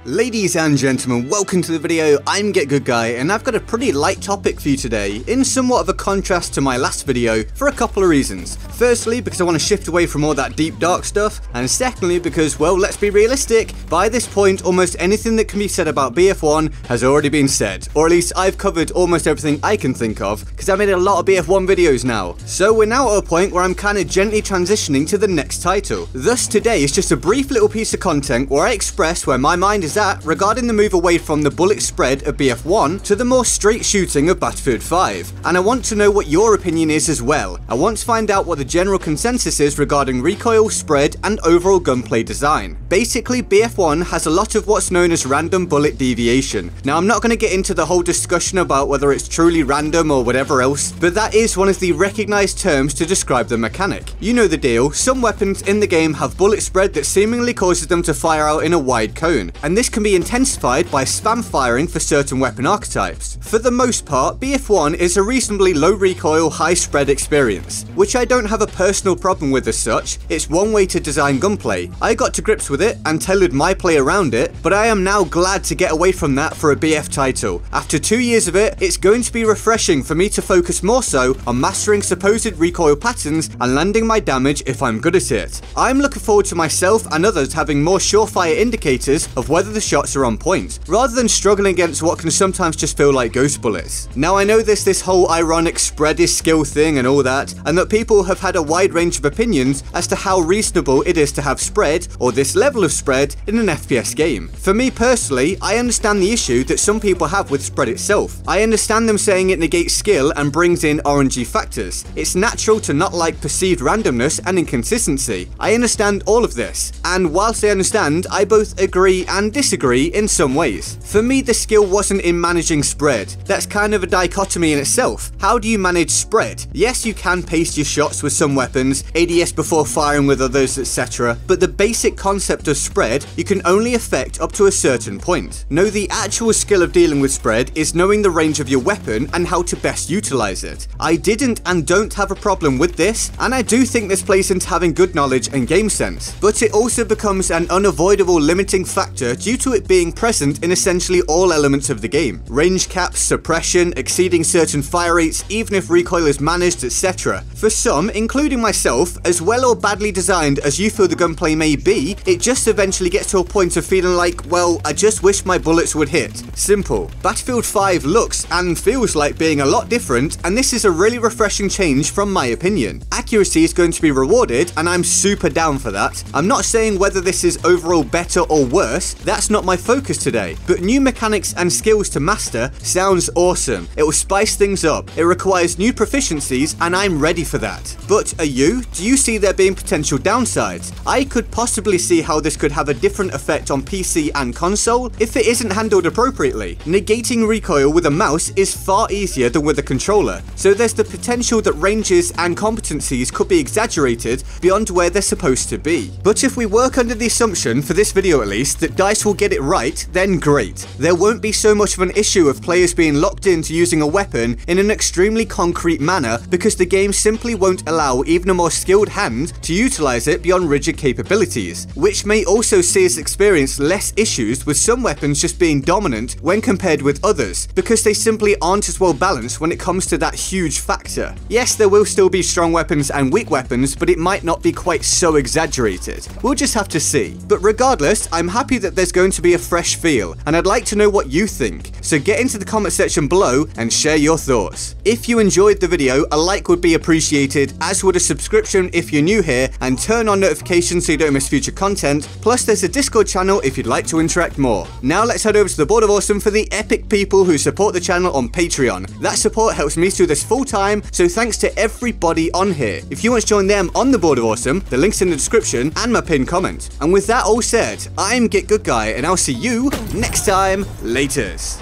Ladies and gentlemen, welcome to the video. I'm GetGoodGuy, and I've got a pretty light topic for you today, in somewhat of a contrast to my last video, for a couple of reasons. Firstly, because I want to shift away from all that deep dark stuff, and secondly because, well, let's be realistic, by this point almost anything that can be said about BF1 has already been said, or at least I've covered almost everything I can think of, because I made a lot of BF1 videos now. So we're now at a point where I'm kind of gently transitioning to the next title. Thus today is just a brief little piece of content where I express where my mind is at regarding the move away from the bullet spread of BF1 to the more straight shooting of Battlefield 5. And I want to know what your opinion is as well. I want to find out what the general consensus is regarding recoil, spread, and overall gunplay design. Basically, BF1 has a lot of what's known as random bullet deviation. Now, I'm not going to get into the whole discussion about whether it's truly random or whatever else, but that is one of the recognized terms to describe the mechanic. You know the deal, some weapons in the game have bullet spread that seemingly causes them to fire out in a wide cone, and this can be intensified by spam firing for certain weapon archetypes. For the most part, BF1 is a reasonably low recoil, high spread experience, which I don't have a personal problem with as such. It's one way to design gunplay. I got to grips with it and tailored my play around it, but I am now glad to get away from that for a BF title. After 2 years of it, it's going to be refreshing for me to focus more so on mastering supposed recoil patterns and landing my damage if I'm good at it. I'm looking forward to myself and others having more surefire indicators of whether the shots are on point, rather than struggling against what can sometimes just feel like ghost bullets. Now, I know there's this whole ironic spread is skill thing and all that, and that people have had a wide range of opinions as to how reasonable it is to have spread, or this level of spread, in an FPS game. For me personally, I understand the issue that some people have with spread itself. I understand them saying it negates skill and brings in RNG factors. It's natural to not like perceived randomness and inconsistency. I understand all of this, and whilst I understand, I both agree and disagree in some ways. For me, the skill wasn't in managing spread. That's kind of a dichotomy in itself. How do you manage spread? Yes, you can pace your shots with some weapons, ADS before firing with others, etc., but the basic concept of spread you can only affect up to a certain point. No, the actual skill of dealing with spread is knowing the range of your weapon and how to best utilize it. I didn't and don't have a problem with this, and I do think this plays into having good knowledge and game sense, but it also becomes an unavoidable limiting factor due to it being present in essentially all elements of the game. Range caps, suppression, exceeding certain fire rates, even if recoil is managed, etc. For some, including myself, as well or badly designed as you feel the gunplay may be, it just eventually gets to a point of feeling like, well, I just wish my bullets would hit. Simple. Battlefield 5 looks and feels like being a lot different, and this is a really refreshing change from my opinion. Accuracy is going to be rewarded, and I'm super down for that. I'm not saying whether this is overall better or worse, that's not my focus today, but new mechanics and skills to master sounds awesome. It will spice things up, it requires new proficiencies, and I'm ready for that. But are you? Do you see there being potential downsides? I could possibly see how this could have a different effect on PC and console if it isn't handled appropriately. Negating recoil with a mouse is far easier than with a controller, so there's the potential that ranges and competencies could be exaggerated beyond where they're supposed to be. But if we work under the assumption, for this video at least, that DICE will get it right, then great. There won't be so much of an issue of players being locked into using a weapon in an extremely concrete manner because the game simply won't allow even a more skilled hand to utilize it beyond rigid capabilities, which may also see us experience less issues with some weapons just being dominant when compared with others, because they simply aren't as well balanced when it comes to that huge factor. Yes, there will still be strong weapons and weak weapons, but it might not be quite so exaggerated. We'll just have to see. But regardless, I'm happy that there's going to be a fresh feel, and I'd like to know what you think, so get into the comment section below and share your thoughts. If you enjoyed the video, a like would be appreciated, as would a subscription if you're new here, and turn on notifications so you don't miss future content, plus there's a Discord channel if you'd like to interact more. Now let's head over to the Board of Awesome for the epic people who support the channel on Patreon. That support helps me do this full time, so thanks to everybody on here. If you want to join them on the Board of Awesome, the link's in the description and my pinned comment. And with that all said, I'm GetGoodGuy, and I'll see you next time. Laters.